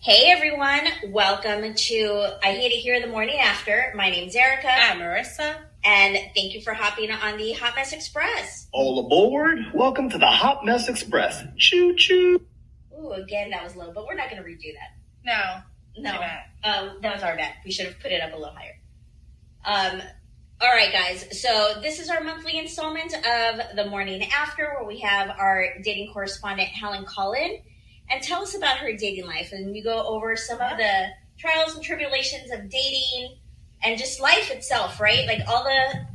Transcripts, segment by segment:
Hey everyone, welcome to I Hate It Here the Morning After. My name's Erica. I'm Marissa. And thank you for hopping on the Hot Mess Express. All aboard. Welcome to the Hot Mess Express. Choo choo. Ooh, again, that was low, but we're not going to redo that. No. That was our bad. We should have put it up a little higher. All right, guys. So this is our monthly installment of The Morning After, where we have our dating correspondent, Helen, call in and tell us about her dating life. And we go over some of the trials and tribulations of dating and just life itself, right? Like all the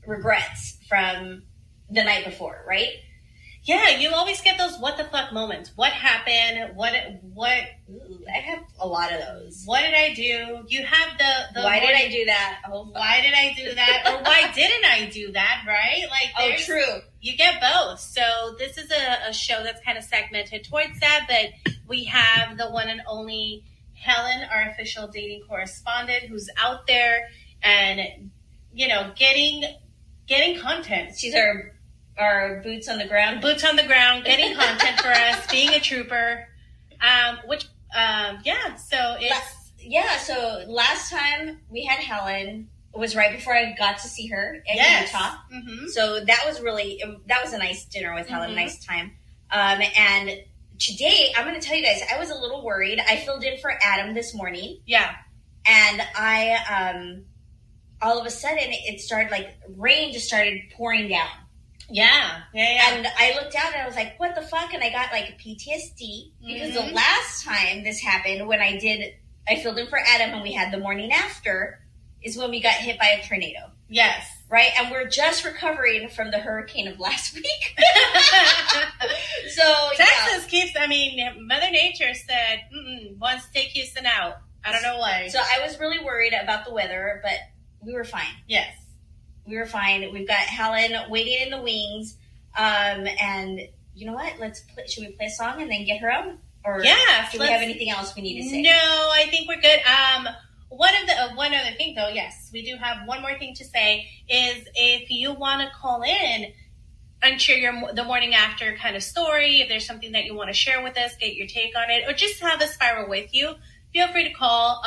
regrets from the night before, right? Yeah, you always get those what the fuck moments. What happened? What? Ooh, I have a lot of those. What did I do? You have the why did I do that? Why did I do that? Or why didn't I do that? Right? Like, true. You get both. So this is a show that's kind of segmented towards that, but we have the one and only Helen, our official dating correspondent, who's out there and getting content. She's our boots on the ground. Boots on the ground, getting content for us, being a trooper. So last time we had Helen, it was right before I got to see her in Utah. Mm-hmm. So that was a nice dinner with Helen, nice time. And today, I'm going to tell you guys, I was a little worried. I filled in for Adam this morning. Yeah. And I, all of a sudden, it started, rain just started pouring down. Yeah. And I looked out and I was like, what the fuck? And I got PTSD because the last time this happened when I filled in for Adam and we had the morning after is when we got hit by a tornado. Yes. Right? And we're just recovering from the hurricane of last week. So Texas keeps, Mother Nature said, wants to take Houston out. I don't know why. So I was really worried about the weather, but we were fine. Yes. We were fine. We've got Helen waiting in the wings. And you know what? Should we play a song and then get her out? Or do we have anything else we need to say? No, I think we're good. One other thing though, yes, we do have one more thing to say is if you want to call in and share the morning after kind of story, if there's something that you want to share with us, get your take on it, or just have us spiral with you, feel free to call.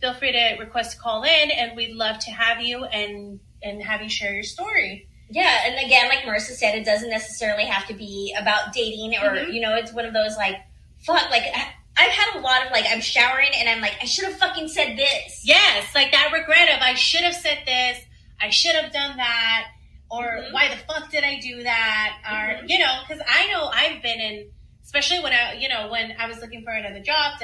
Feel free to request to call in, and we'd love to have you and have you share your story. Yeah, and again, like Marissa said, it doesn't necessarily have to be about dating or, it's one of those I've had a lot of I'm showering and I'm I should have fucking said this. Yes, that regret of I should have said this, I should have done that, or why the fuck did I do that? Or, because I know I've been in, especially when I was looking for another job,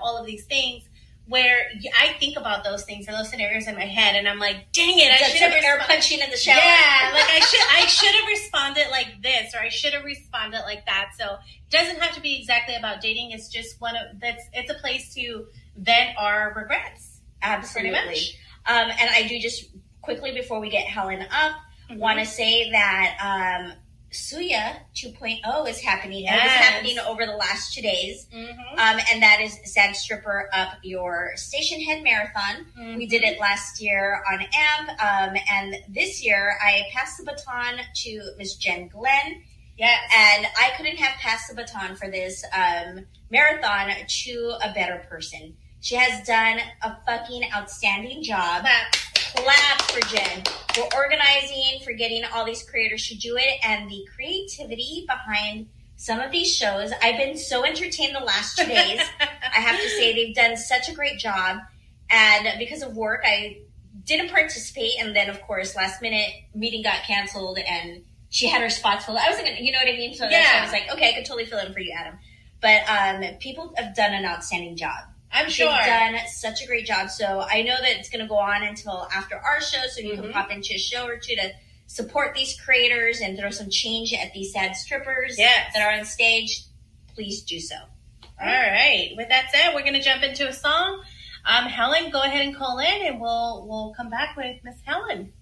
all of these things, where I think about those things and those scenarios in my head, and I'm like, dang it, I should have air punching in the shower. Yeah, I should have responded like this, or I should have responded like that. So it doesn't have to be exactly about dating. It's just it's a place to vent our regrets. Absolutely. Pretty much. And I do just quickly before we get Helen up, want to say that Suya 2.0 is happening. Yes. It was happening over the last 2 days. And that is Sad Stripper Up Your Station Head Marathon. We did it last year on AMP. And this year I passed the baton to Miss Jen Glenn. Yes. And I couldn't have passed the baton for this marathon to a better person. She has done a fucking outstanding job. Clap for Jen for organizing, for getting all these creators to do it, and the creativity behind some of these shows. I've been so entertained the last 2 days. I have to say they've done such a great job, and because of work, I didn't participate. And then, of course, last minute meeting got canceled, and she had her spots filled. I wasn't gonna, you know what I mean? So that's why I was like, okay, I could totally fill in for you, Adam. But people have done an outstanding job. I'm sure. They've done such a great job. So I know that it's going to go on until after our show, so you can pop into a show or two to support these creators and throw some change at these sad strippers that are on stage. Please do so. All right. With that said, we're going to jump into a song. Helen, go ahead and call in, and we'll come back with Miss Helen.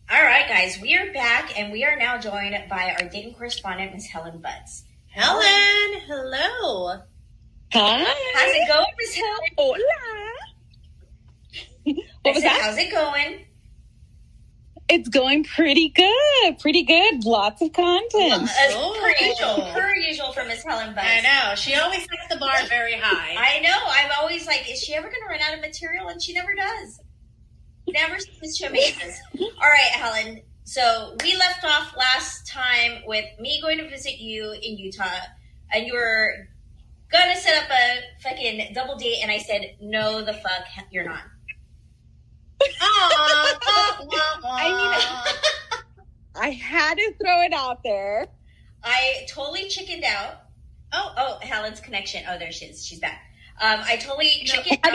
All right, guys. We are back, and we are now joined by our dating correspondent, Miss Helen Butts. Helen, hello. Hi. How's it going, Miss Helen? Hola. What was that? How's it going? It's going pretty good. Pretty good. Lots of content. Per usual for Miss Helen Buss. I know. She always sets the bar very high. I know. I'm always like, is she ever going to run out of material? And she never does. Never seems to amaze us. All right, Helen. So we left off last time with me going to visit you in Utah, and you were going to set up a fucking double date, and I said, no, the fuck, you're not. I mean, I had to throw it out there. I totally chickened out. Oh, Helen's connection. Oh, there she is. She's back. I totally chickened out.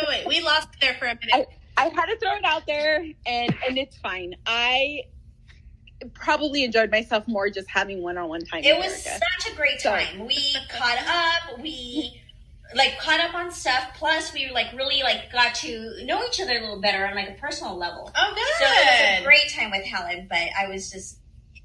Wait. We lost it there for a minute. I had to throw it out there, and it's fine. I probably enjoyed myself more just having one-on-one time. It was such a great time. We caught up. We caught up on stuff. Plus, we really got to know each other a little better on a personal level. Oh, good. So it was a great time with Helen. But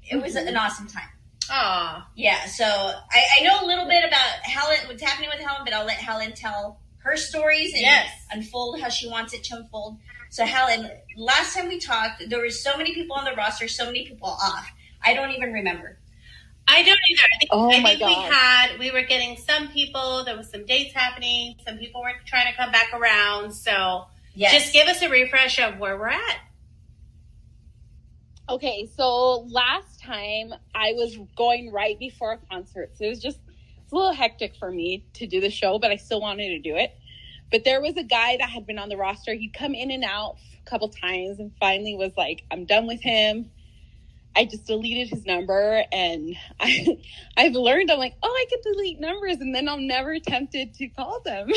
it was an awesome time. Aw. Yeah. So I know a little bit about Helen, what's happening with Helen, but I'll let Helen tell her stories and unfold how she wants it to unfold. So Helen, last time we talked, there were so many people on the roster, so many people off. I don't even remember. I don't either. I think God. we were getting some people, there was some dates happening, some people were trying to come back around. So just give us a refresh of where we're at. Okay, so last time I was going right before a concert. So it's a little hectic for me to do the show, but I still wanted to do it. But there was a guy that had been on the roster. He'd come in and out a couple times and finally was like, I'm done with him. I just deleted his number, and I've learned, I'm like, I can delete numbers, and then I'm never tempted to call them.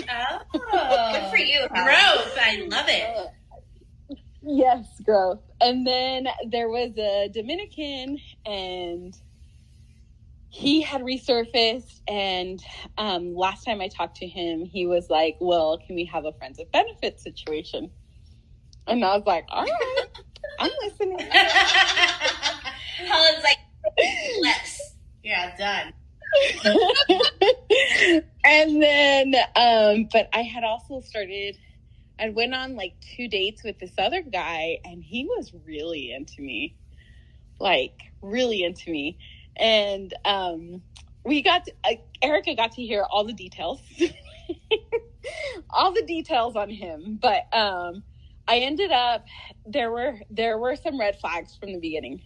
Oh, good for you. Growth. I love it. Yes, growth. And then there was a Dominican, and he had resurfaced, and last time I talked to him, he was like, well, can we have a friends with benefits situation? And I was like, all right, I'm listening. Helen's like, less. Yeah, done. And then, but I had also I went on 2 dates with this other guy, and he was really into me. Really into me. And Erica got to hear all the details. All the details on him. But I ended up, there were some red flags from the beginning.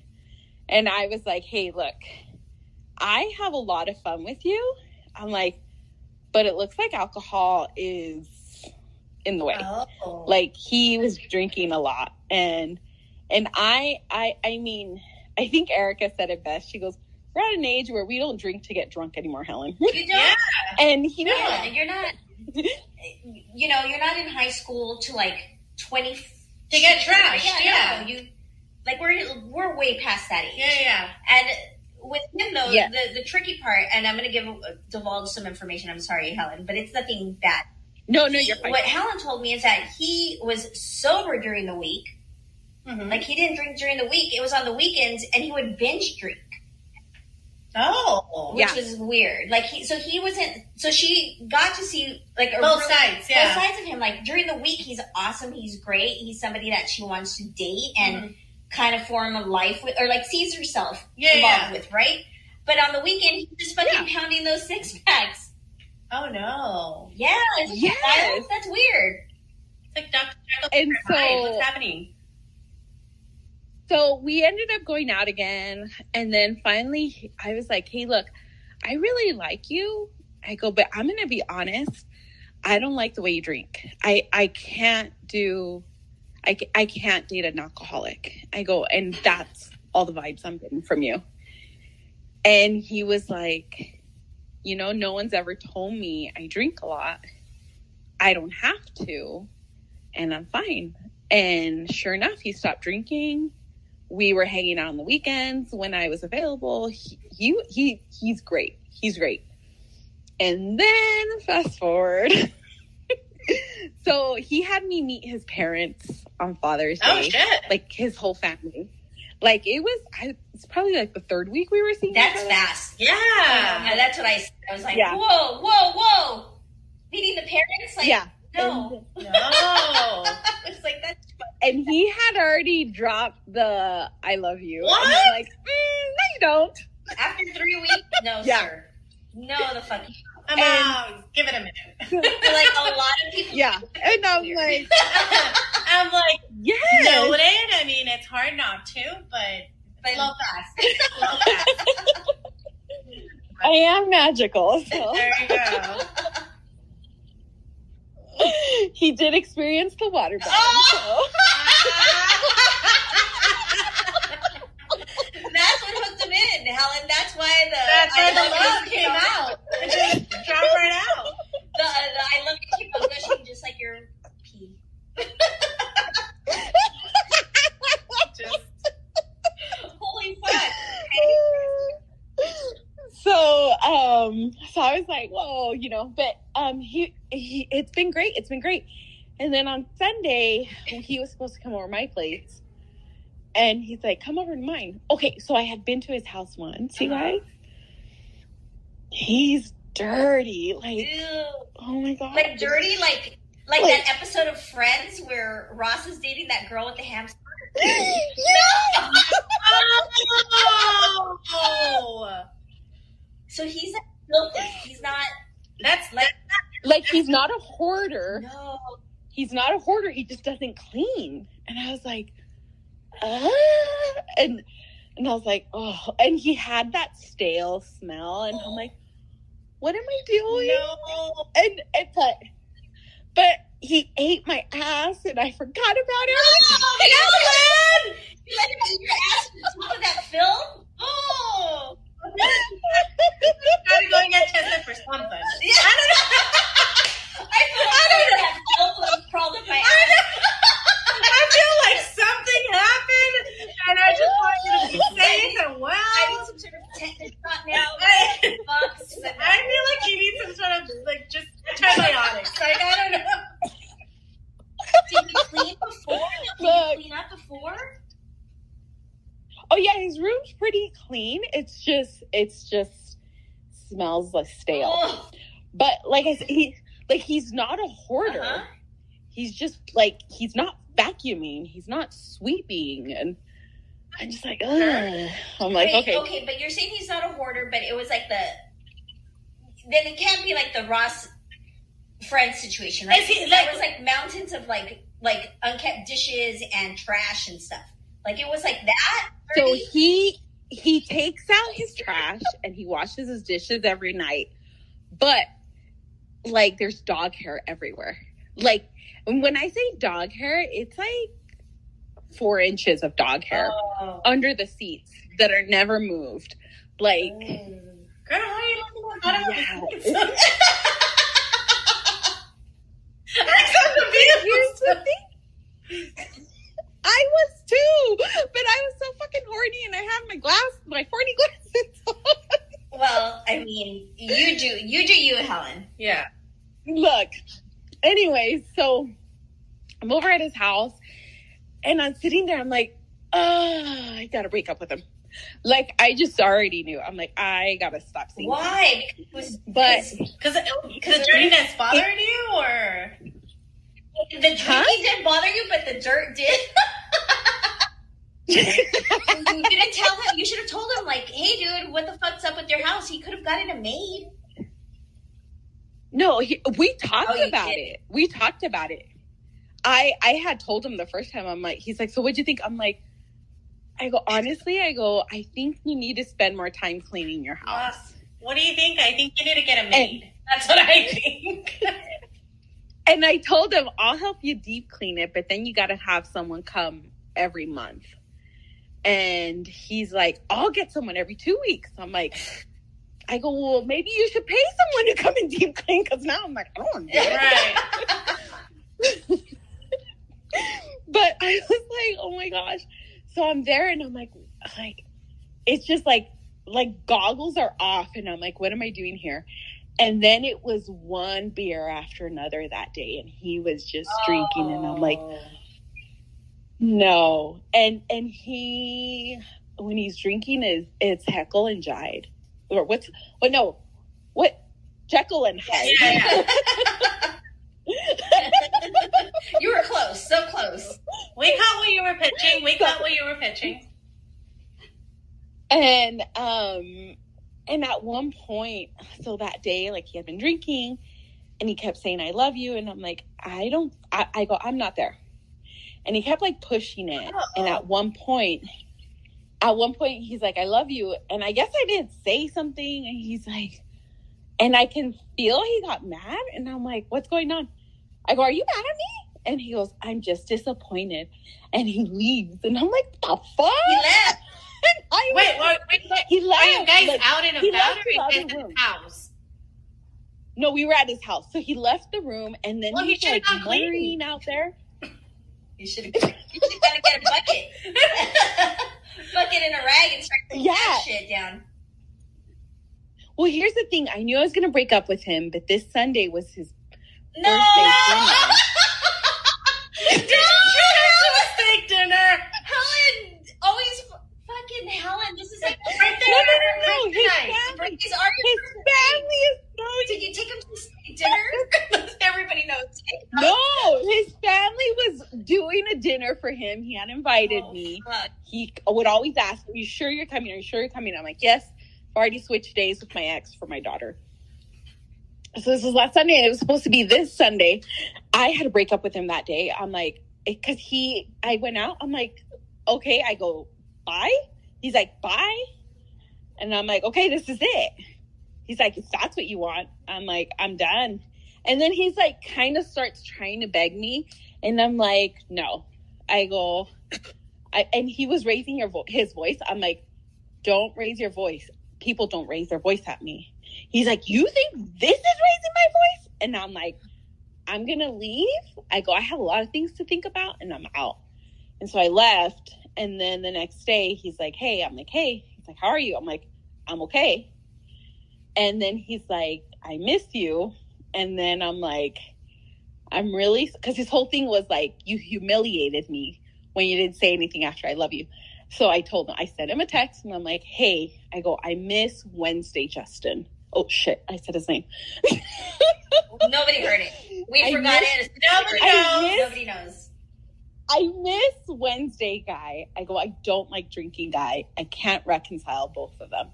And I was like, hey, look, I have a lot of fun with you. I'm like, but it looks like alcohol is in the way. Oh. He was drinking a lot. And I mean, I think Erica said it best. She goes, we're at an age where we don't drink to get drunk anymore, Helen. You don't? Yeah. And he no, you're not, you're not in high school to 20 to get trashed. Yeah. No, we're way past that age. Yeah. And with him though, the tricky part, and I'm going to divulge some information. I'm sorry, Helen, but it's nothing bad. No, you're fine. What Helen told me is that he was sober during the week. Mm-hmm. He didn't drink during the week. It was on the weekends, and he would binge drink. Oh, which was weird. He wasn't. So she got to see both sides. Yeah, both sides of him. During the week, he's awesome. He's great. He's somebody that she wants to date and kind of form a life with, or sees herself involved with, right? But on the weekend, he's just fucking pounding those 6-packs. Oh no! Yeah, that's weird. It's like Dr. Jekyll and Hyde. What's happening? So we ended up going out again, and then finally I was like, hey, look, I really like you. I go, but I'm going to be honest. I don't like the way you drink. I can't date an alcoholic. I go, and that's all the vibes I'm getting from you. And he was like, no one's ever told me I drink a lot. I don't have to, and I'm fine. And sure enough, he stopped drinking. We were hanging out on the weekends when I was available. He's great. He's great. And then fast forward. So he had me meet his parents on Father's Day. Oh, shit. His whole family. It's probably the third week we were seeing. That's fast. Yeah. That's what I said. I was like, whoa. Meeting the parents? No. No. It's like, that's And he had already dropped the "I love you." What? And I'm like, no, you don't. after 3 weeks? No, Yeah. sir. No, the fuck. Give it a minute. Like, a lot of people. Yeah. And I'm like, I'm like, yes. noted. I mean, it's hard not to, but slow fast. Slow fast. I am magical. So. There you go. He did experience the water bath. That's what hooked him in, Helen. That's why That's where the love you came out. It just dropped right out. The I love you keep on gushing just like your pee. Just Holy fuck. So I was like, whoa, but it's been great. It's been great. And then on Sunday, he was supposed to come over my place. And he's like, come over to mine. Okay, so I had been to his house once, you guys. He's dirty. Like, Ew. oh my God. Like dirty, like that episode of Friends where Ross is dating that girl with the hamster. No! oh. So he's like filthy. He's not. That's Like, he's not a hoarder. No. He's not a hoarder. He just doesn't clean. And I was like, and I was like, oh, and he had that stale smell, and I'm like, what am I doing? no. And but he ate my ass, and I forgot about it. Helen! You let him eat your ass on top of that film? Oh. Gotta go and get tested for something. Yeah. I don't know. I feel like that film would have crawled up my ass. I feel like something happened, and I just want you to be safe and well. I need some sort of tetanus shot now. I feel like you need some sort of, just antibiotics. Like, I don't know. Did he clean before? Did he clean up before? Oh yeah, his room's pretty clean. It's just smells like stale. Oh. But like I said, he's not a hoarder. Uh-huh. He's just he's not vacuuming. He's not sweeping, and I'm just like, ugh. I'm like, Wait, okay, but you're saying he's not a hoarder, but it was like then it can't be like the Ross friend situation, right? That was like mountains of like unkept dishes and trash and stuff. Like it was like that. So he takes out his trash and he washes his dishes every night, but like there's dog hair everywhere. Like when I say dog hair, it's like 4 inches of dog hair under the seats that are never moved. Like, girl, how are you looking at yeah. Here's the thing. I was too, but I was so fucking horny, and I had my horny glasses on. Well, I mean, you do you, Helen. Yeah. Look, anyways, so I'm over at his house, and I'm sitting there. I'm like, I gotta break up with him. Like, I just already knew. I'm like, I gotta stop seeing him. Why? Because the dirtiness bothered you, or the drinking didn't bother you, but the dirt did. You didn't tell him. You should have told him, like, hey, dude, what the fuck's up with your house? He could have gotten a maid. No, we talked about did? it. We talked about it. I had told him the first time. I'm like, he's like, so what'd you think? I'm like, honestly, I think you need to spend more time cleaning your house. What do you think? I think you need to get a maid. That's what I think. And I told him, I'll help you deep clean it, but then you got to have someone come every month. And he's like, I'll get someone every 2 weeks. I'm like, well, maybe you should pay someone to come and deep clean, because now I'm like, I don't want to do it. Right. But I was like, oh my gosh. So I'm there and I'm like, it's just like goggles are off. And I'm like, what am I doing here? And then it was one beer after another that day. And he was just drinking. And I'm like, no. And he, when he's drinking, it's Heckle and Jide. Or Jekyll and Hyde. Yeah. You were close, so close. We caught what you were pitching. And at one point, so that day, like, he had been drinking and he kept saying, I love you. And I'm like, I go, I'm not there. And he kept like pushing it. And at one point, he's like, I love you. And I guess I didn't say something. And he's like, and I can feel he got mad. And I'm like, what's going on? I go, are you mad at me? And he goes, I'm just disappointed. And he leaves. And I'm like, the fuck? He left. Wait. He left. Are you guys like, out and he about left or the in other his room. house? No, we were at his house. So he left the room and then Well, he he's should've like gone clean. muttering out there. You should have got to get a bucket. Bucket and a rag and start putting that shit down. Well, here's the thing. I knew I was going to break up with him, but this Sunday was his No! birthday dinner. Did you have a steak dinner? Helen, always fucking Helen. This is like Right there. No. His family is already. His family is so. Did you take him to steak dinner? Everybody knows. No, his family was doing a dinner for him. He had invited me. Fuck. He would always ask, are you sure you're coming? Are you sure you're coming? I'm like, yes. I've already switched days with my ex for my daughter. So this was last Sunday. It was supposed to be this Sunday. I had to break up with him that day. I'm like, because I went out. I'm like, okay. I go, bye. He's like, bye. And I'm like, okay, this is it. He's like, if that's what you want. I'm like, I'm done. And then he's like, kind of starts trying to beg me. And I'm like, no. I go, and he was raising his voice. I'm like, don't raise your voice. People don't raise their voice at me. He's like, you think this is raising my voice? And I'm like, I'm going to leave. I go, I have a lot of things to think about and I'm out. And so I left. And then the next day he's like, hey, I'm like, hey, he's like, how are you? I'm like, I'm okay. And then he's like, I miss you. And then I'm like, I'm really, because his whole thing was like, you humiliated me when you didn't say anything after I love you. So I told him, I sent him a text and I'm like, hey, I go, I miss Wednesday, Justin. Oh shit, I said his name. Nobody heard it. We forgot it. Nobody knows. I miss Wednesday guy. I go, I don't like drinking guy. I can't reconcile both of them.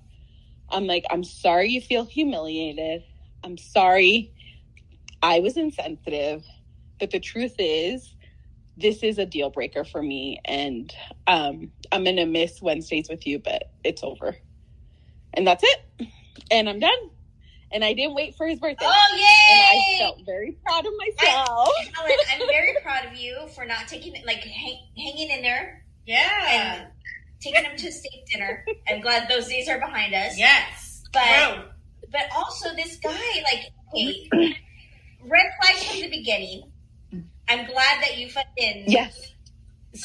I'm like, I'm sorry you feel humiliated. I'm sorry I was insensitive. But the truth is, this is a deal breaker for me. And I'm going to miss Wednesdays with you, but it's over. And that's it. And I'm done. And I didn't wait for his birthday. Oh, yay! And I felt very proud of myself. Helen, I'm very proud of you for not taking it, like hanging in there. Yeah. And taking him to steak dinner. I'm glad those days are behind us. Yes. But also this guy, like, hey, red flags from the beginning. I'm glad that you fucking Yes.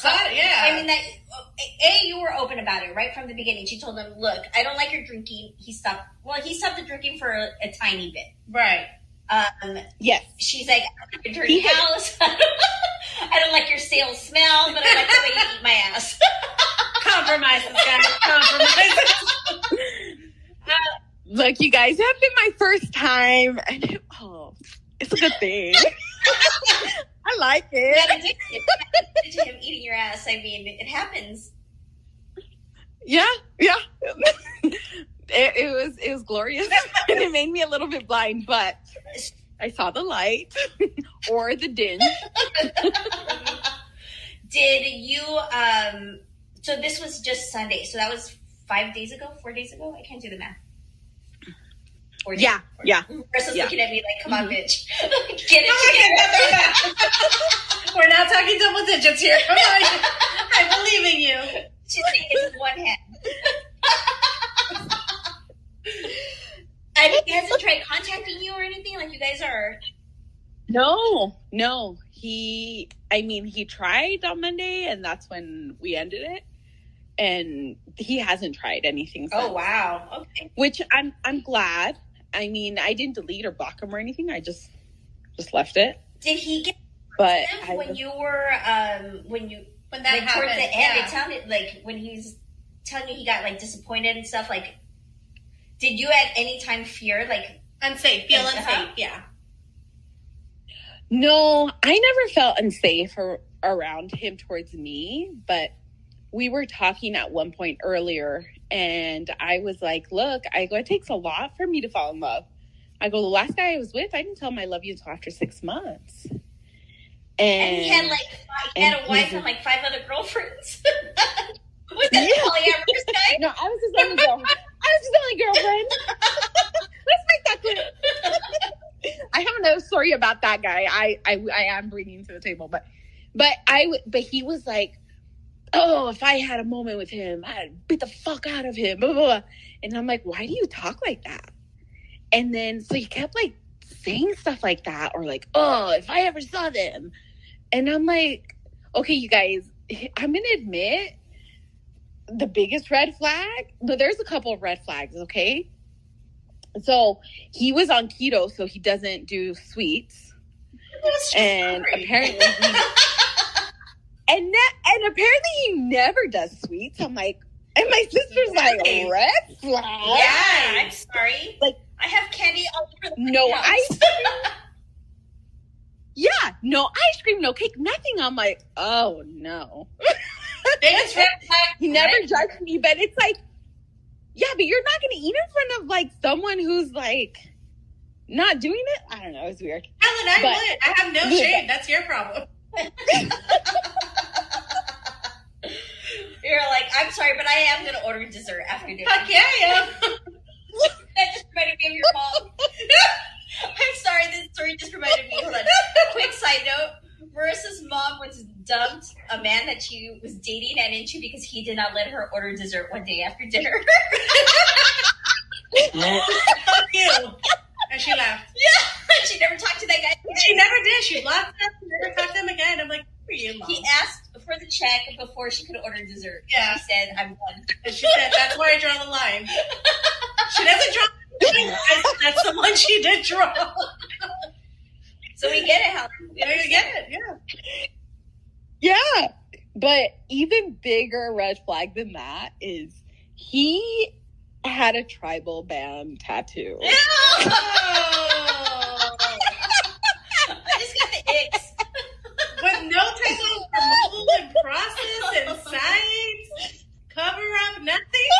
Yeah. I mean that you were open about it right from the beginning. She told him, look, I don't like your drinking. He stopped the drinking for a tiny bit. Right. Yes. She's like, I don't like your dirty house. I don't like your stale smell, but I like the way you eat my ass. Compromises, guys. Compromises. Look, you guys, have been my first time. And it's a good thing. I like it. Not addicted to him eating your ass. I mean, it happens. Yeah. It was glorious. And it made me a little bit blind, but I saw the light or the dinge. Did you so this was just Sunday, so that was 4 days ago? I can't do the math. 4 days. Yeah. Marisa's looking at me like, come on, bitch. Get it together. We're not talking double digits here. Come on. I believe in you. She's saying it's in one hand. I mean, he hasn't tried contacting you or anything? Like, you guys are... No. He tried on Monday, and that's when we ended it. And he hasn't tried anything since. Oh, wow. Okay. Which I'm glad. I mean, I didn't delete or block him or anything. I just left it. Did he get But when you were when that like, happened, towards the end? yeah. It sounded like when he's telling you he got like disappointed and stuff. Like, did you at any time fear like Unsafe. Feel Uh-huh. unsafe. Yeah. No, I never felt unsafe around him towards me, but we were talking at one point earlier, and I was like, look, I go, it takes a lot for me to fall in love. I go, the last guy I was with, I didn't tell him I love you until after 6 months. And he had a wife and like 5 other girlfriends. Was that a polyamorous guy? No, I was his only girlfriend. Let's make that clear. I have no story about that guy. I am bringing to the table, but he was like, oh, if I had a moment with him, I'd beat the fuck out of him. Blah, blah, blah. And I'm like, why do you talk like that? And then so he kept like saying stuff like that, or like, oh, if I ever saw them. And I'm like, okay, you guys, I'm gonna admit the biggest red flag. No, there's a couple of red flags, okay? So he was on keto, so he doesn't do sweets. And apparently and apparently he never does sweets. I'm like, and my sister's like, red flag. Yeah, I'm sorry. Like, I have candy all over the no house. ice cream. Yeah, no ice cream, no cake, nothing. I'm like, oh no. Biggest red flag. He never judged me, but it's like, yeah, but you're not going to eat in front of like someone who's like not doing it. I don't know. It's weird. Helen, I would. I have no shame. That's your problem. You're like, I'm sorry, but I am going to order dessert after dinner. Fuck yeah, I am. That just reminded me of your mom. I'm sorry, this story just reminded me. Hold on. Quick side note. Marissa's mom was dumped a man that she was dating and into because he did not let her order dessert one day after dinner. Fuck you. And she laughed. Yeah. She never talked to that guy. She never did. She blocked him and never talked to him again. I'm like, who are you, Mom? He asked for the check before she could order dessert. Yeah. She said, I'm done. And she said, that's where I draw the line. She doesn't draw the line. That's the one she did draw. So we get it, Helen. We get it, yeah. Yeah. But even bigger red flag than that is he had a tribal band tattoo. No! I just got the icks. With no type of removal and process and science, cover up, nothing.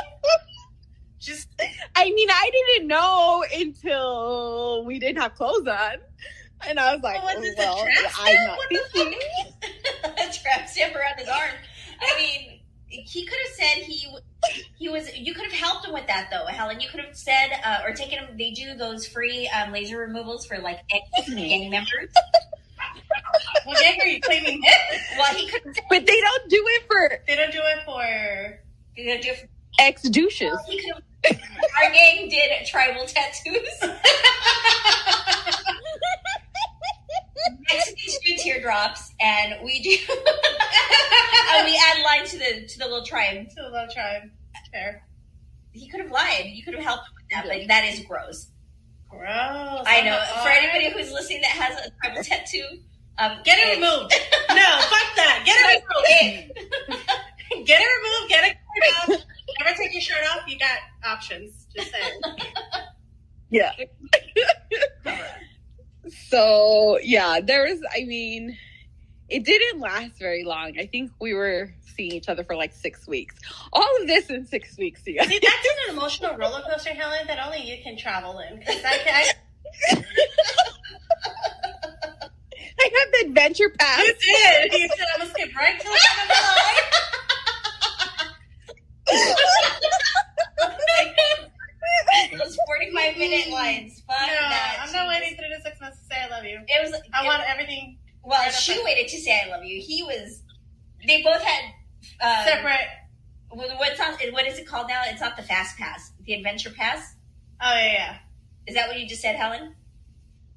Just, I mean, I didn't know until we didn't have clothes on. And I was like, well, I'm not thinking. A trap stamp around his arm. I mean, he could have said he was. You could have helped him with that, though, Helen. You could have said or taken him. They do those free laser removals for like gang members. Well, gang are you claiming it? Well, he could. But they don't do it for. They don't do it for. They don't do it for ex-douches. Well, he could have. Our gang did tribal tattoos. Mexicans do teardrops, and we do. And we add line to the little tribe. To the little tribe. Fair. He could have lied. You could have helped him with that, but that is gross. Gross. I know. For anybody who's listening that has a tribal tattoo, get it removed. No, fuck that. Get it removed. Get it removed. Get it cleared up. Never take your shirt off. You got options. Just saying. Yeah. So, yeah, I mean, it didn't last very long. I think we were seeing each other for like 6 weeks. All of this in 6 weeks. Yeah. See, that's an emotional roller coaster, Helen, that only you can travel in. Because I have the adventure pass. You did. You said I'm going to skip right to the end of the line. Those 45-minute lines. Fuck that. I'm not waiting 3 to 6 months to say I love you. I want everything. Well, she waited to say I love you. They both had separate. What is it called now? It's not the fast pass. The adventure pass. Oh yeah. Is that what you just said, Helen?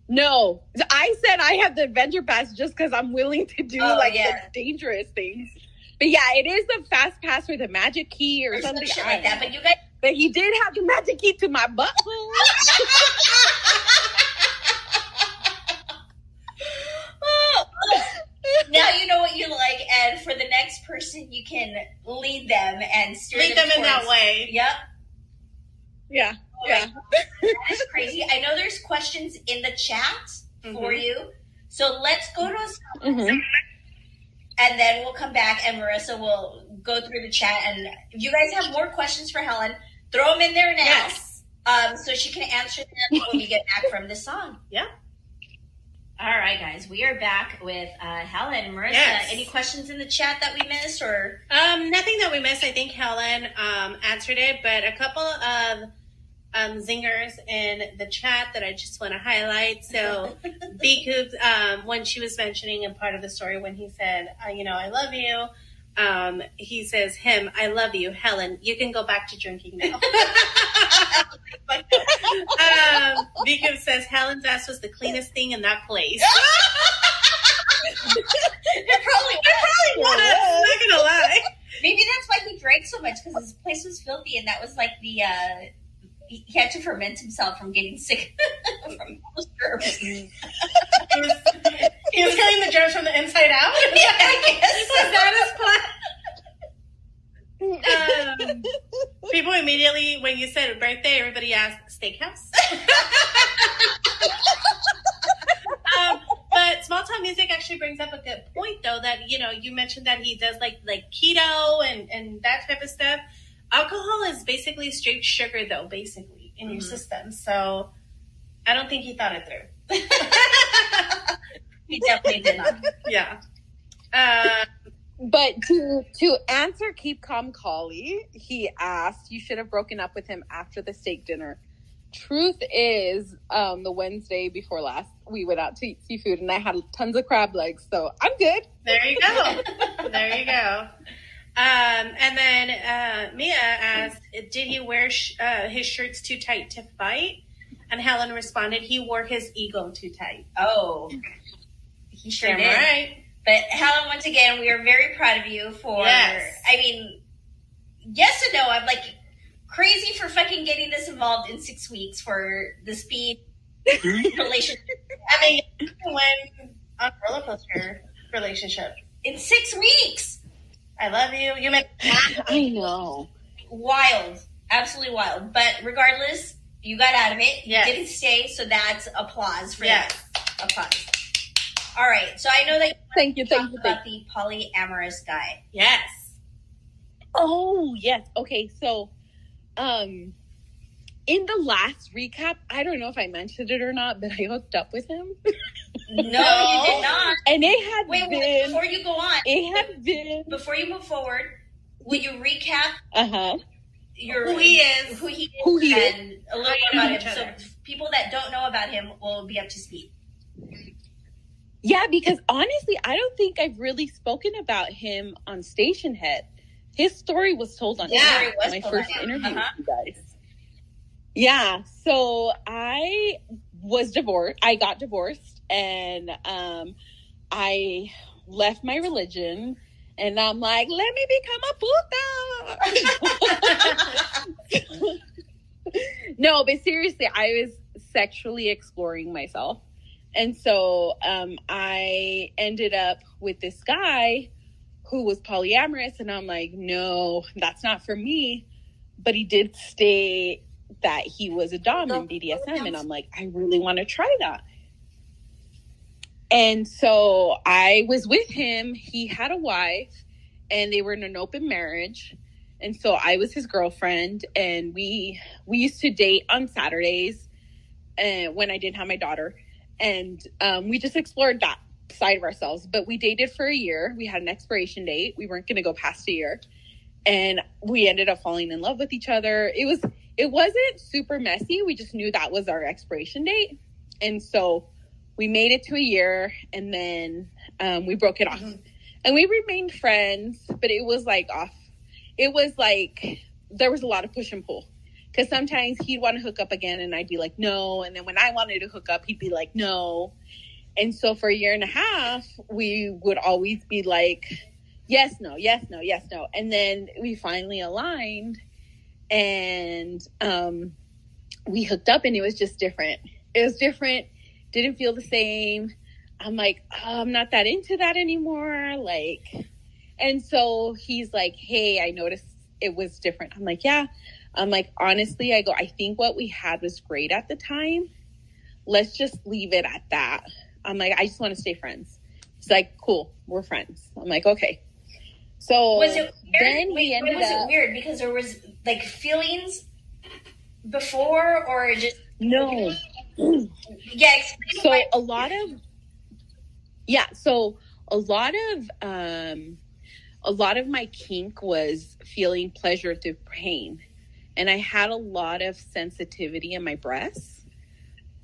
No, I said I have the adventure pass just because I'm willing to do the dangerous things. But yeah, it is the fast pass with a magic key or something shit like that. But you guys. But he did have the magic key to my butthole. Now you know what you like, and for the next person, you can lead them and steer them in that way. Yep. Yeah. Yeah. That is crazy. I know there's questions in the chat for you. So let's go to a song, Mm-hmm. and then we'll come back, and Marissa will go through the chat. And if you guys have more questions for Helen, throw them in there now. Yes. So she can answer them when we get back from the song. Yeah. All right, guys, we are back with Helen. Marissa, Yes. any questions in the chat that we missed, or? Nothing that we missed. I think Helen answered it, but a couple of zingers in the chat that I just want to highlight. So, because when she was mentioning in part of the story when he said, I love you, he says, I love you, Helen, you can go back to drinking now. Because says Helen's ass was the cleanest thing in that place. It probably was. Not gonna lie. Maybe that's why he drank so much, because his place was filthy, and that was like the he had to ferment himself from getting sick from those germs. He was killing the germs from the inside out. Yeah, I guess. Was that his plan? People immediately, when you said birthday, everybody asked steakhouse. But small town music actually brings up a good point, though, that you mentioned that he does like keto and that type of stuff. Alcohol is basically straight sugar, though, basically in your system. So I don't think he thought it through. He definitely did not. Yeah. But to answer Keep Calm Collie, he asked, you should have broken up with him after the steak dinner. Truth is, the Wednesday before last, we went out to eat seafood, and I had tons of crab legs, so I'm good. There you go. There you go. And then Mia asked, did he wear his shirts too tight to fight? And Helen responded, he wore his ego too tight. Oh, he sure Damn did. right. But Helen, once again, we are very proud of you for. Yes. I mean, yes and no. I'm like crazy for fucking getting this involved in 6 weeks for the speed relationship. I mean, when on roller coaster relationship In 6 weeks. I love you. You meant I know. Wild. Absolutely wild. But regardless, you got out of it. Yes. You didn't stay, so that's applause for yes. that. Applause. All right. So I know that Thank you. talk about the polyamorous guy. Yes. Oh, yes. Okay, so in the last recap, I don't know if I mentioned it or not, but I hooked up with him. No, you did not. And it had Wait, been... before you go on, It had been... before you move forward, will you recap Uh-huh. who he is, Who he and a little more about each him, so other. people that don't know about him will be up to speed. Yeah, because honestly, I don't think I've really spoken about him on Station Head. His story was told on Yeah, it was my told first on interview Uh-huh. with you guys. Yeah, so I was divorced. I got divorced, and I left my religion, and I'm like, let me become a puta. No, but seriously, I was sexually exploring myself. And so I ended up with this guy who was polyamorous, and I'm like, no, that's not for me. But he did state that he was a dom in BDSM, and I'm like, I really want to try that. And so I was with him. He had a wife, and they were in an open marriage. And so I was his girlfriend, and we used to date on Saturdays when I didn't have my daughter. And we just explored that side of ourselves. But we dated for a year. We had an expiration date. We weren't going to go past a year. And we ended up falling in love with each other. It wasn't super messy. We just knew that was our expiration date. And so we made it to a year, and then we broke it off. Mm-hmm. And we remained friends, but it was like off. It was like there was a lot of push and pull. Because sometimes he'd want to hook up again, and I'd be like, no. And then when I wanted to hook up, he'd be like, no. And so for a year and a half, we would always be like, yes, no, yes, no, yes, no. And then we finally aligned, and we hooked up, and it was just different. It was different. Didn't feel the same. I'm like, oh, I'm not that into that anymore. And so he's like, hey, I noticed it was different. I'm like, yeah. I'm like, honestly, I think what we had was great at the time. Let's just leave it at that. I'm like, I just want to stay friends. He's like, cool, we're friends. I'm like, okay. So was it weird? then he ended was up. it weird because there was like feelings before or just No. Yeah, explain So why. a lot of my kink was feeling pleasure through pain. And I had a lot of sensitivity in my breasts.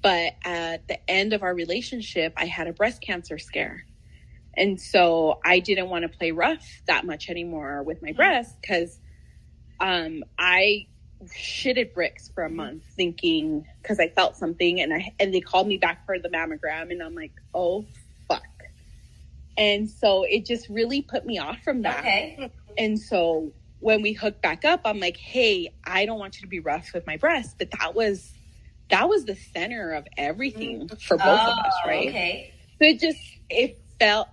But at the end of our relationship, I had a breast cancer scare. And so I didn't want to play rough that much anymore with my breasts because I shitted bricks for a month thinking, because I felt something, and they called me back for the mammogram, and I'm like, oh, fuck. And so it just really put me off from that. Okay. And so when we hooked back up, I'm like, hey, I don't want you to be rough with my breasts. But that was the center of everything for both of us, right? Okay. So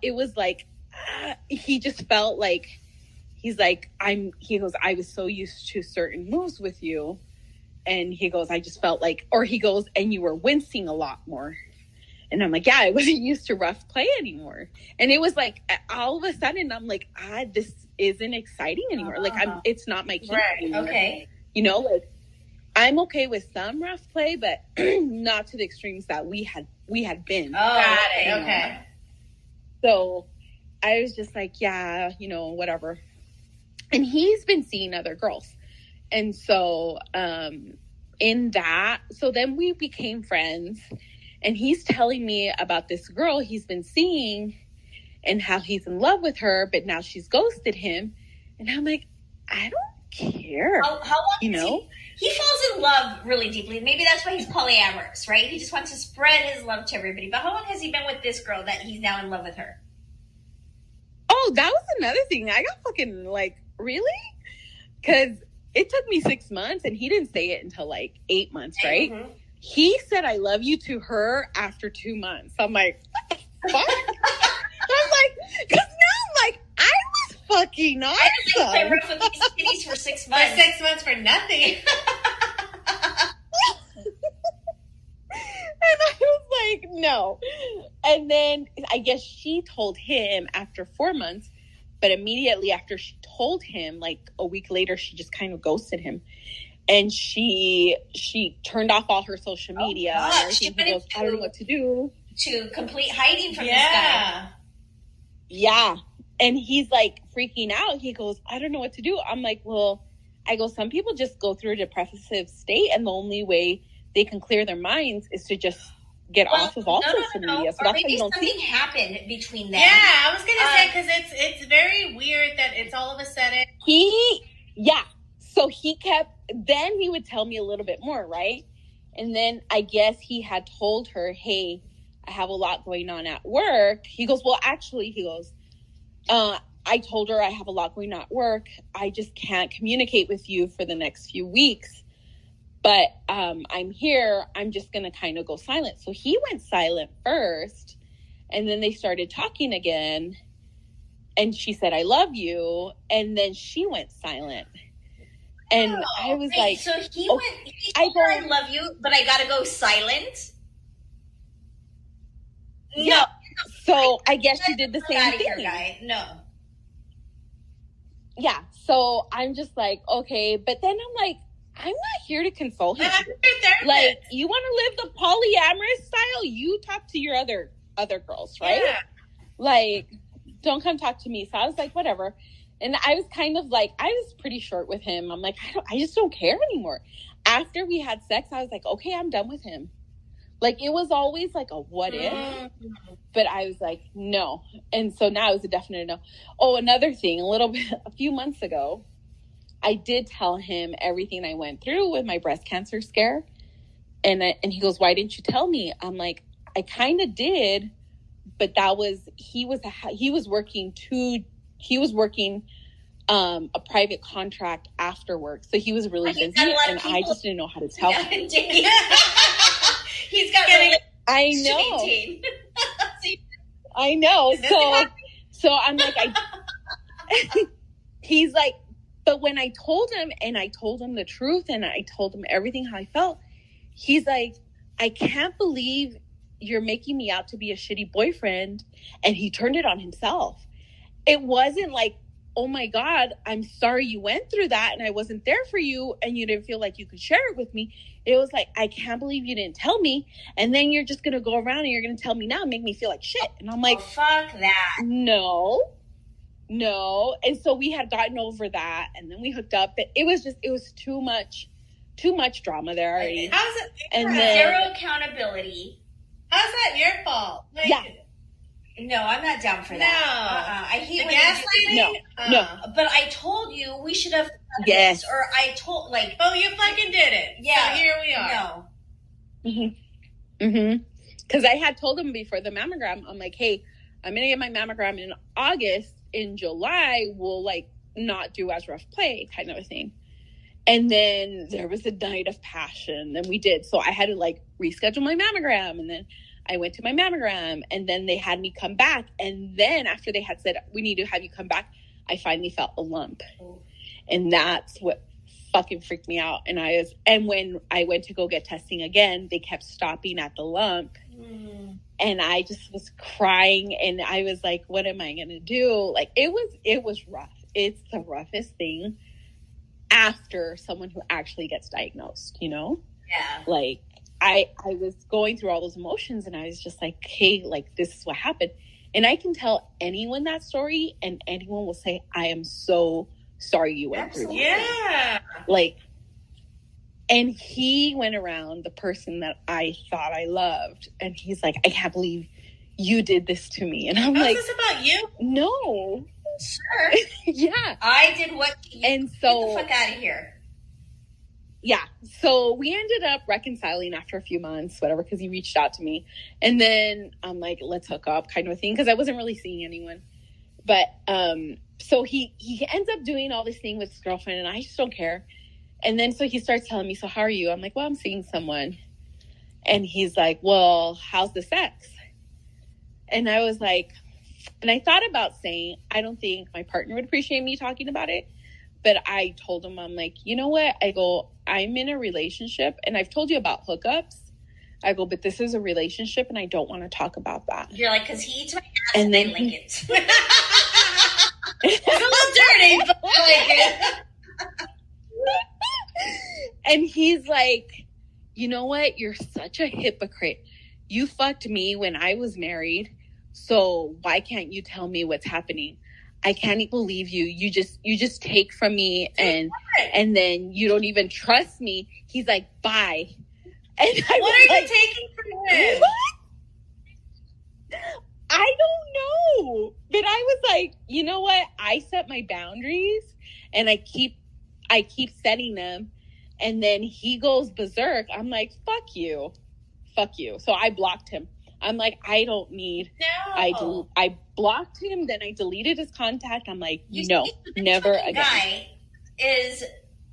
it was like, he just felt like, he goes, I was so used to certain moves with you. And he goes, I just felt like, or he goes, and you were wincing a lot more. And I'm like, yeah, I wasn't used to rough play anymore. And it was like, all of a sudden, I'm like, this isn't exciting anymore. Like, it's not my kink anymore. Okay. You know, like, I'm okay with some rough play, but not to the extremes that we had been. Oh, got it. You know? Okay. So I was just like, yeah, whatever. And he's been seeing other girls. And so so then we became friends, and he's telling me about this girl he's been seeing and how he's in love with her, but now she's ghosted him. And I'm like, I don't care. How long he falls in love really deeply. Maybe that's why he's polyamorous, right? He just wants to spread his love to everybody. But how long has he been with this girl that he's now in love with her? Oh, that was another thing. I got fucking like, really? Because it took me 6 months, and he didn't say it until like 8 months, right? Mm-hmm. He said I love you to her after 2 months. I'm like, what the fuck? I'm like, because now I'm like, I was fucking awesome. I didn't play rough with these kitties for 6 months. For 6 months for nothing. And I was like, no. And then I guess she told him after 4 months, but immediately after she told him, like a week later, she just kind of ghosted him. And she turned off all her social media. And everything. He goes, I don't know what to do. To complete hiding from this guy. Yeah. And he's like freaking out. He goes, I don't know what to do. I'm like, well, some people just go through a depressive state, and the only way they can clear their minds is to just get off of all social media. So that's why you don't see. Something happened between them. Yeah, I was gonna say, because it's very weird that it's all of a sudden. So then he would tell me a little bit more, right? And then I guess he had told her, hey, I have a lot going on at work. He goes, well, actually, I told her I have a lot going on at work. I just can't communicate with you for the next few weeks. But I'm here. I'm just going to kind of go silent. So he went silent first. And then they started talking again. And she said, I love you. And then she went silent. And I was like, so he told her, I love you, but I got to go silent? Yeah. So I guess she did the same thing. Here, guy. No. Yeah. So I'm just like, okay. But then I'm like, I'm not here to console him. Like, you want to live the polyamorous style? You talk to your other girls, right? Yeah. Like, don't come talk to me. So I was like, whatever. And I was kind of like, I was pretty short with him. I'm like, I just don't care anymore. After we had sex, I was like, okay, I'm done with him. Like, it was always like a what if, but I was like, no. And so now it's a definite no. Oh, another thing, a few months ago, I did tell him everything I went through with my breast cancer scare. And he goes, why didn't you tell me? I'm like, I kind of did, but he was working a private contract after work. So he was really busy, and I just didn't know how to tell him. He's got really I know. I know. So I'm like, he's like, but when I told him, and I told him the truth, and I told him everything how I felt, he's like, I can't believe you're making me out to be a shitty boyfriend. And he turned it on himself. It wasn't like, oh my God, I'm sorry you went through that and I wasn't there for you and you didn't feel like you could share it with me. It was like, I can't believe you didn't tell me. And then you're just going to go around and you're going to tell me now and make me feel like shit. And I'm like, oh, fuck that. No. And so we had gotten over that and then we hooked up. But it was too much drama there already. How's it? And Zero accountability. How's that your fault? Like, No, I'm not down for that. No. I hate The gaslighting? No. But I told you we should have done Yes. this, or I told, like, Oh, you fucking did it. yeah, So here we are. No. Because I had told him before the mammogram, I'm like, hey, I'm going to get my mammogram in August. In July, we'll like not do as rough play kind of a thing. And then there was a night of passion and we did. So I had to like reschedule my mammogram. And then I went to my mammogram and then they had me come back. And then after they had said, we need to have you come back, I finally felt a lump. And that's what fucking freaked me out. And when I went to go get testing again, they kept stopping at the lump. And I just was crying and I was like, what am I going to do? Like, it was rough. It's the roughest thing after someone who actually gets diagnosed, you know? Yeah. Like, I was going through all those emotions and I was just like, hey, like, this is what happened. And I can tell anyone that story and anyone will say, I am so sorry you went through that. Yeah. Like, and he went around the person that I thought I loved. And he's like, I can't believe you did this to me. And I'm How's like, this about you? no. Sure. Yeah. I did what you And so, get the fuck out of here. yeah. So we ended up reconciling after a few months, whatever, because he reached out to me. And then I'm like, let's hook up kind of a thing. Because I wasn't really seeing anyone. But so he ends up doing all this thing with his girlfriend. And I just don't care. And then so he starts telling me, so how are you? I'm like, well, I'm seeing someone. And he's like, well, how's the sex? And I was like, and I thought about saying, I don't think my partner would appreciate me talking about it. But I told him, I'm like, you know what? I go, I'm in a relationship and I've told you about hookups. I go, but this is a relationship and I don't want to talk about that. You're like, because he eats my ass And and then I lick it. It's a little dirty, but I like it. And he's like, you know what? You're such a hypocrite. You fucked me when I was married. So why can't you tell me what's happening? I can't believe you. You just take from me and then you don't even trust me. He's like, bye. And I What was are like, you taking from him? what? I don't know. But I was like, you know what? I set my boundaries and I keep setting them. And then he goes berserk. I'm like, fuck you. So I blocked him. I'm like, I don't need. No. I blocked him. Then I deleted his contact. I'm like, You no, see, the never fucking again. Guy is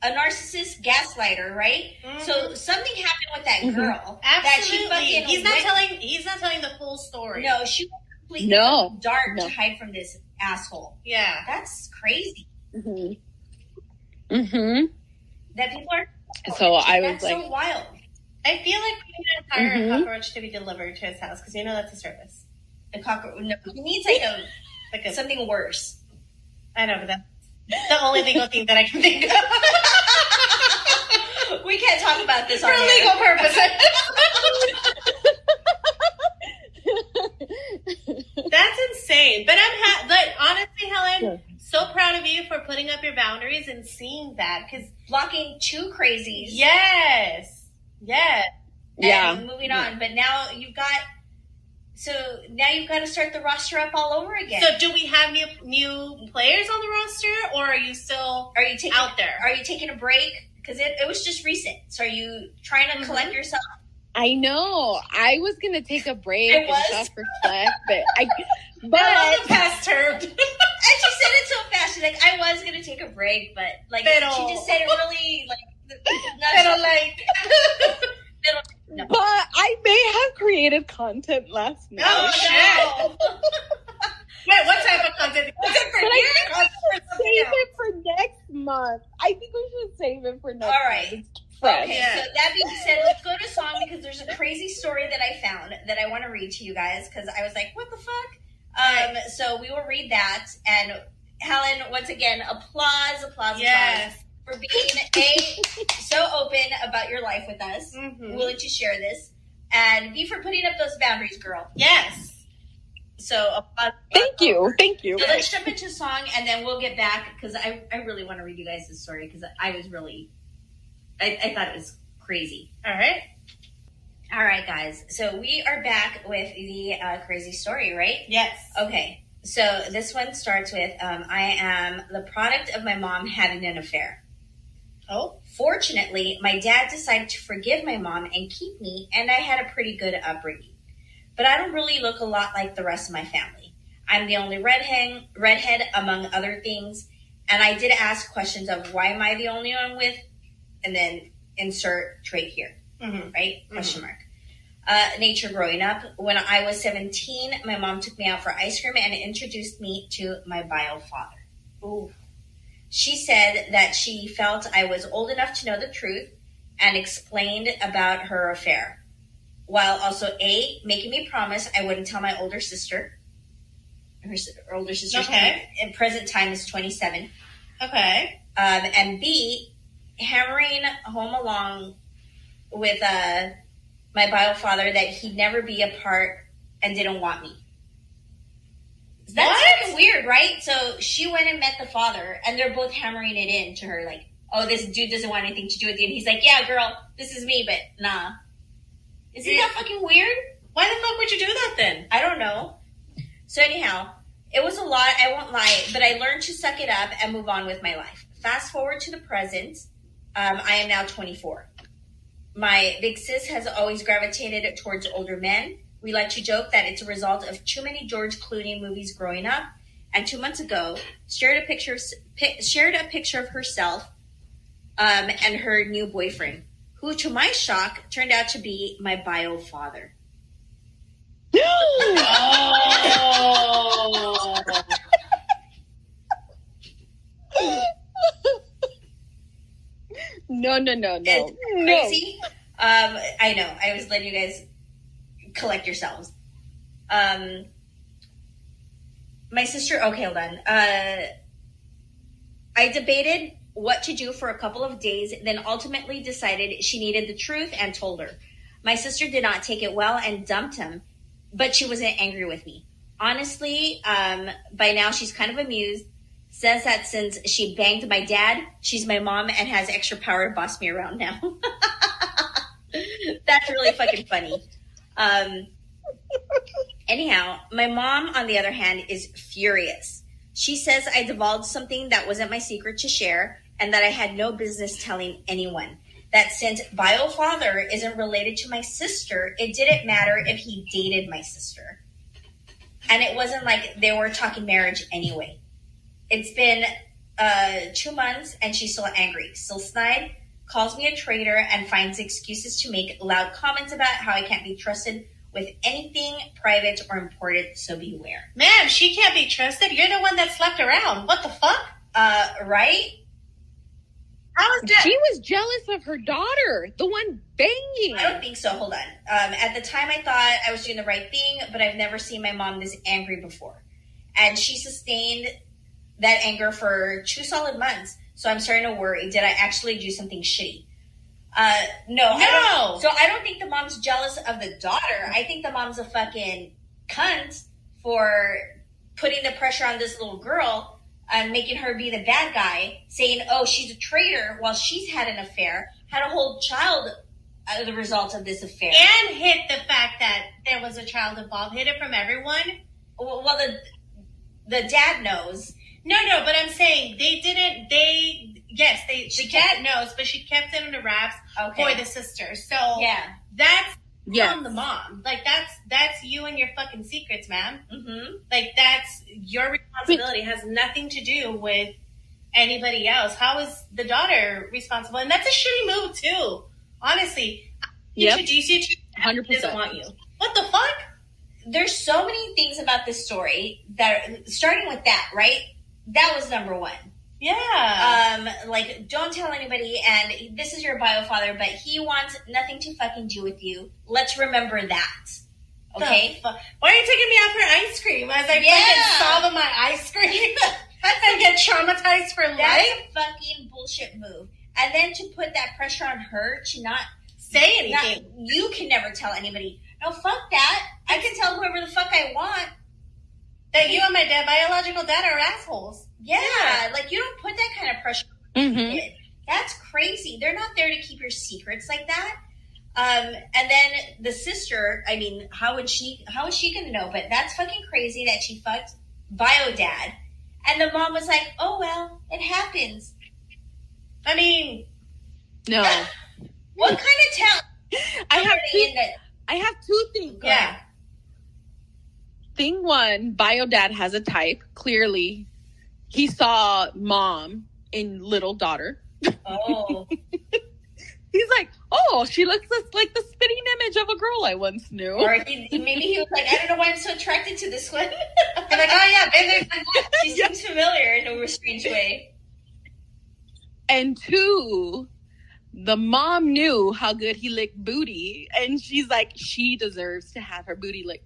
a narcissist gaslighter, right? So something happened with that girl. That she Absolutely. fucking He's not telling the full story. No, she went completely No. dark No. to hide from this asshole. Yeah. That's crazy. That people are. So I was That's like, so wild. I feel like we need to hire a cockroach to be delivered to his house because you know that's a service. The cockroach. No, he needs like something worse. I know, but that's the only legal thing that I can think of. We can't talk about this For on air. legal purposes. That's insane. But but honestly, Helen, so proud of you for putting up your boundaries and seeing that. Because Blocking two crazies. yes. And moving on. But now you've got to start the roster up all over again. So do we have new players on the roster, or are you still out there? Are you taking a break? Because it was just recent. So are you trying to collect yourself? I know. I was gonna take a break I and was. self-reflect, but I love the past term. And she said it so fast. She's like, I was gonna take a break, but like Pero. she just said it really like. Pero like, No. but I may have created content last night. oh shit! Wait, what type of content? Was it for But you? I think we should save it for next month. I think we should save it for next All right. month. fresh. Okay, so that being said, let's go to song because there's a crazy story that I found that I want to read to you guys because I was like, what the fuck? So we will read that. And Helen, once again, applause for being so open about your life with us, willing to share this, and B for putting up those boundaries, girl. Yes. So applause. Thank you. So let's jump into song and then we'll get back because I really want to read you guys this story because I was really, I thought it was crazy. All right, guys. So we are back with the crazy story, right? Yes. Okay. So this one starts with, I am the product of my mom having an affair. Oh. Fortunately, my dad decided to forgive my mom and keep me, and I had a pretty good upbringing. But I don't really look a lot like the rest of my family. I'm the only redhead among other things, and I did ask questions of why am I the only one with, and then insert trait here, right? Question mark. Nature growing up. When I was 17, my mom took me out for ice cream and introduced me to my bio father. Ooh. She said that she felt I was old enough to know the truth and explained about her affair, while also making me promise I wouldn't tell my older sister. Her older sister's in present time is 27. Okay. And B, hammering home along with my bio father that he'd never be a part and didn't want me. That's fucking weird, right? So she went and met the father, and they're both hammering it in to her, like, oh, this dude doesn't want anything to do with you. And he's like, yeah, girl, this is me, but nah. Isn't that fucking weird? Why the fuck would you do that then? I don't know. So anyhow, it was a lot, I won't lie, but I learned to suck it up and move on with my life. Fast forward to the present, I am now 24. My big sis has always gravitated towards older men. We like to joke that it's a result of too many George Clooney movies growing up. And 2 months ago, shared a picture of herself and her new boyfriend, who, to my shock, turned out to be my bio father. Oh. No. It's crazy. I know. I was letting you guys collect yourselves. My sister, okay, hold on. I debated what to do for a couple of days, then ultimately decided she needed the truth and told her. My sister did not take it well and dumped him, but she wasn't angry with me. Honestly, by now she's kind of amused. Says that since she banged my dad, she's my mom and has extra power to boss me around now. That's really fucking funny. Anyhow, my mom, on the other hand, is furious. She says I divulged something that wasn't my secret to share and that I had no business telling anyone. That since bio father isn't related to my sister, it didn't matter if he dated my sister. And it wasn't like they were talking marriage anyway. It's been 2 months and she's still angry, still snide, calls me a traitor, and finds excuses to make loud comments about how I can't be trusted with anything private or important, so beware. Ma'am, she can't be trusted. You're the one that slept around. What the fuck? Right? How is that? She was jealous of her daughter, the one banging. I don't think so. Hold on. At the time, I thought I was doing the right thing, but I've never seen my mom this angry before. And she sustained that anger for 2 solid months. So I'm starting to worry. Did I actually do something shitty? No. I don't think the mom's jealous of the daughter. I think the mom's a fucking cunt for putting the pressure on this little girl and making her be the bad guy, saying, oh, she's a traitor while she's had an affair, had a whole child as a result of this affair. And hit the fact that there was a child involved. Hit it from everyone. Well, the dad knows. No, but I'm saying the dad knows, but she kept it under wraps for the sister. So yeah, that's on the mom. Like that's you and your fucking secrets, ma'am. Mm-hmm. Like that's your responsibility. It has nothing to do with anybody else. How is the daughter responsible? And that's a shitty move too. Honestly, introduce you to 100%. Doesn't want you. What the fuck? There's so many things about this story that, starting with that, right? That was number one. Yeah. Like, don't tell anybody, and this is your bio father, but he wants nothing to fucking do with you. Let's remember that. Okay? Why are you taking me out for ice cream as I fucking swallow my ice cream and get traumatized for life? That's a fucking bullshit move. And then to put that pressure on her to not say anything. You can never tell anybody. No, fuck that. I can tell whoever the fuck I want. That you and my biological dad are assholes. Yeah, like, you don't put that kind of pressure on Mm-hmm. it. That's crazy. They're not there to keep your secrets like that. And then the sister, I mean, how is she going to know? But that's fucking crazy that she fucked bio dad. And the mom was like, oh, well, it happens. I mean, No. What kind of talent? I have two things. yeah. Thing one, bio dad has a type. Clearly, he saw mom in little daughter. Oh. He's like, oh, she looks just like the spitting image of a girl I once knew. Or maybe he was like, I don't know why I'm so attracted to this one. I'm like, oh yeah, baby. She seems familiar in a strange way. And two, the mom knew how good he licked booty, and she's like, she deserves to have her booty licked.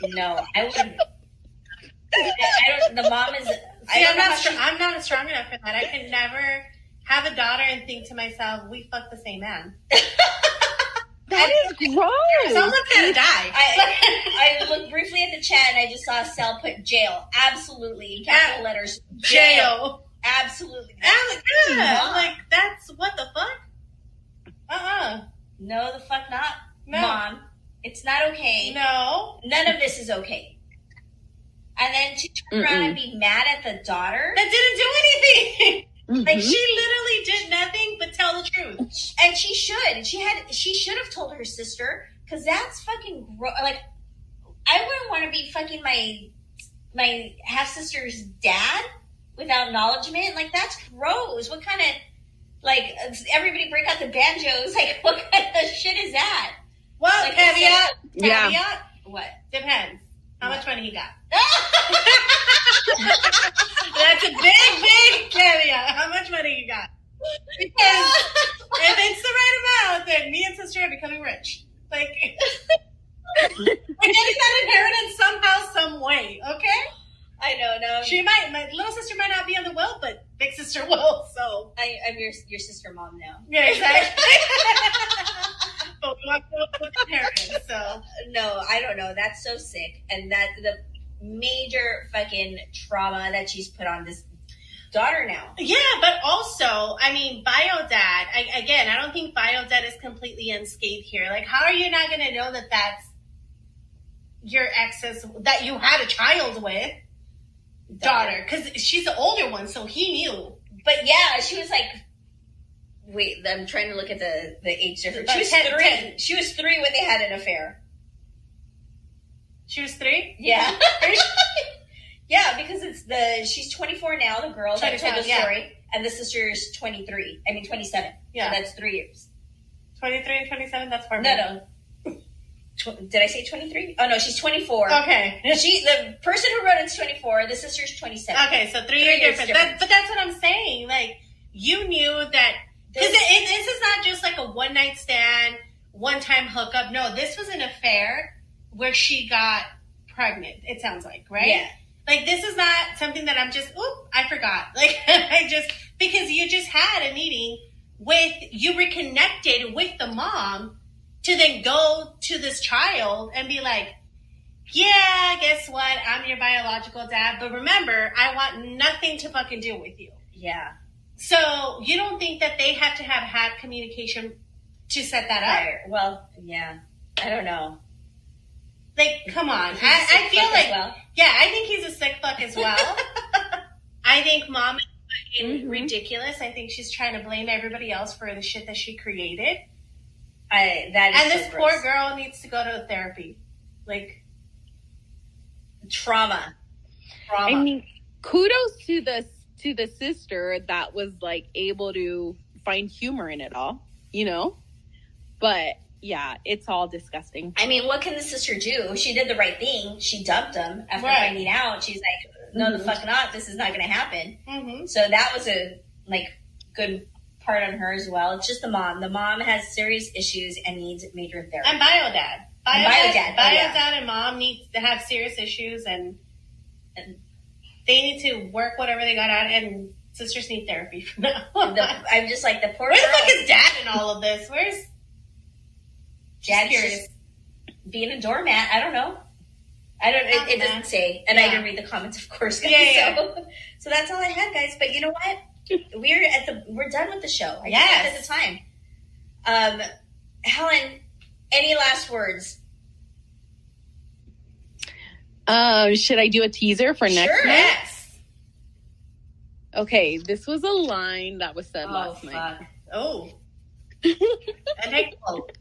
No, I wouldn't. The mom is. See, I'm not strong enough for that. I could never have a daughter and think to myself, we fucked the same man. That is gross. Someone's gonna die. I looked briefly at the chat and I just saw Sel put jail. Absolutely. In capital letters. Jail. Absolutely. I'm like, that's what the fuck? No, the fuck not. No. Mom, it's not okay. No. None of this is okay. And then to turn around and be mad at the daughter. That didn't do anything. Mm-hmm. Like, she literally did nothing but tell the truth. And she should. She should have told her sister, because that's fucking gross. Like, I wouldn't want to be fucking my half sister's dad without acknowledgement. Like, that's gross. What kind of, like, everybody break out the banjos? Like, what kind of shit is that? Well, Like, caveat. What? Depends. How much money he got? That's a big caveat. How much money you got? Because if it's the right amount, then me and sister are becoming rich. Like, we're getting that inheritance somehow, some way. Okay? I know. No, My little sister might not be on the will, but big sister will. So I'm your sister mom now. yeah, exactly. But we want to inheritance. So No, I don't know. That's so sick, and that's the major fucking trauma that she's put on this daughter now. yeah, but also, I mean, bio dad. I don't think bio dad is completely unscathed here. Like, how are you not going to know that that's your ex's that you had a child with daughter? Because she's the older one, so he knew. But yeah, she was like, wait, I'm trying to look at the age difference. She was 10. three. She was 3 when they had an affair. She was 3? Yeah. Yeah, because she's 24 now, the girl that told the story, and the sister is 23. I mean 27. Yeah. So that's 3 years. 23 and 27, that's far. No. Did I say 23? Oh no, she's 24. Okay. The person who wrote it's 24. The sister's 27. Okay, so 3 years difference. But that's what I'm saying. Like, you knew that, because this is not just like a one night stand, one time hookup. No, this was an affair where she got pregnant. It sounds like, right? Yeah. Like, this is not something that I'm just, I forgot. Like, because you just had a meeting you reconnected with the mom to then go to this child and be like, yeah, guess what? I'm your biological dad. But remember, I want nothing to fucking do with you. Yeah. So you don't think that they have to have had communication to set that up? Well, yeah. I don't know. Like, come on. He's a I sick feel fuck like, as well. yeah, I think he's a sick fuck as well. I think mom is fucking ridiculous. I think she's trying to blame everybody else for the shit that she created. And this poor girl needs to go to therapy. Like, trauma. I mean, kudos to the sister that was like able to find humor in it all, you know? But yeah, it's all disgusting. I mean, what can the sister do? She did the right thing. She dumped him after finding out. She's like, no, the fuck not. This is not going to happen. Mm-hmm. So that was a good part on her as well. It's just the mom. The mom has serious issues and needs major therapy. And bio dad. Bio Dad and mom need to have serious issues, and they need to work whatever they got out, and sisters need therapy for now. I'm just like, the poor Where the girl. fuck is dad in all of this? Where's Dad's curious. just being a doormat. I don't know. It doesn't say. And I didn't read the comments, of course, guys. Yeah. So that's all I had, guys. But you know what? We're done with the show. I just had at the time. Helen, any last words? Should I do a teaser for next Sure. month? Yes. Okay, this was a line that was said last night. Oh. And I quote.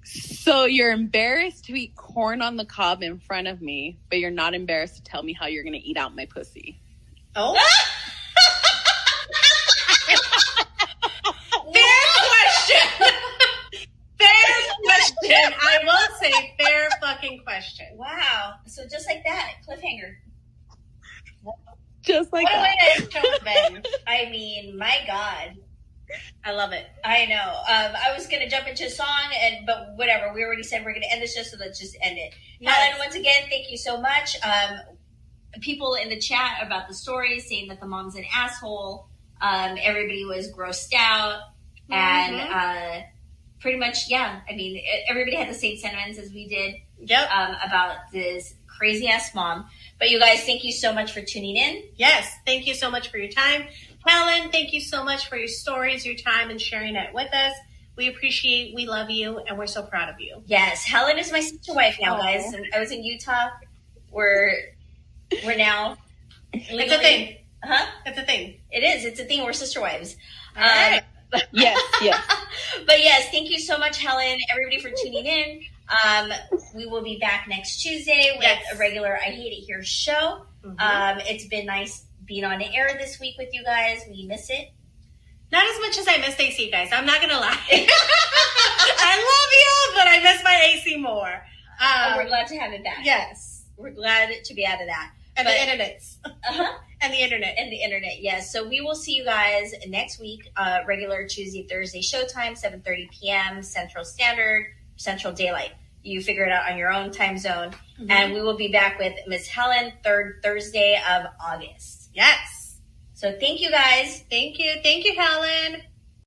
So you're embarrassed to eat corn on the cob in front of me, but you're not embarrassed to tell me how you're going to eat out my pussy. Oh. Fair question. Fair question. I will say fair fucking question. Wow. So just like that, cliffhanger. Just like What a that. way to show Ben. I mean, my God. I love it. I know. I was going to jump into a song, but whatever. We already said we're going to end this show, so let's just end it. Yes. Helen, once again, thank you so much. People in the chat about the story saying that the mom's an asshole. Everybody was grossed out. And pretty much, yeah. I mean, everybody had the same sentiments as we did about this crazy-ass mom. But you guys, thank you so much for tuning in. Yes. Thank you so much for your time. Helen, thank you so much for your stories, your time, and sharing it with us. We appreciate, we love you, and we're so proud of you. Yes, Helen is my sister wife now, guys. And I was in Utah. We're now legally, It's a thing. Huh? It's a thing. It is. It's a thing. We're sister wives. All right. Yes. But yes, thank you so much, Helen. Everybody for tuning in. We will be back next Tuesday with a regular I Hate It Here show. It's been nice being on the air this week with you guys. We miss it. Not as much as I miss AC, you guys. I'm not going to lie. I love you, but I miss my AC more. And we're glad to have it back. Yes. We're glad to be out of that. And the internets. Uh-huh. And the internet. And the internet, yes. So we will see you guys next week, regular Tuesday, Thursday showtime, 7:30 p.m. Central Standard, Central Daylight. You figure it out on your own time zone. And we will be back with Miss Helen, third Thursday of August. Yes. So thank you, guys. Thank you. Thank you, Helen.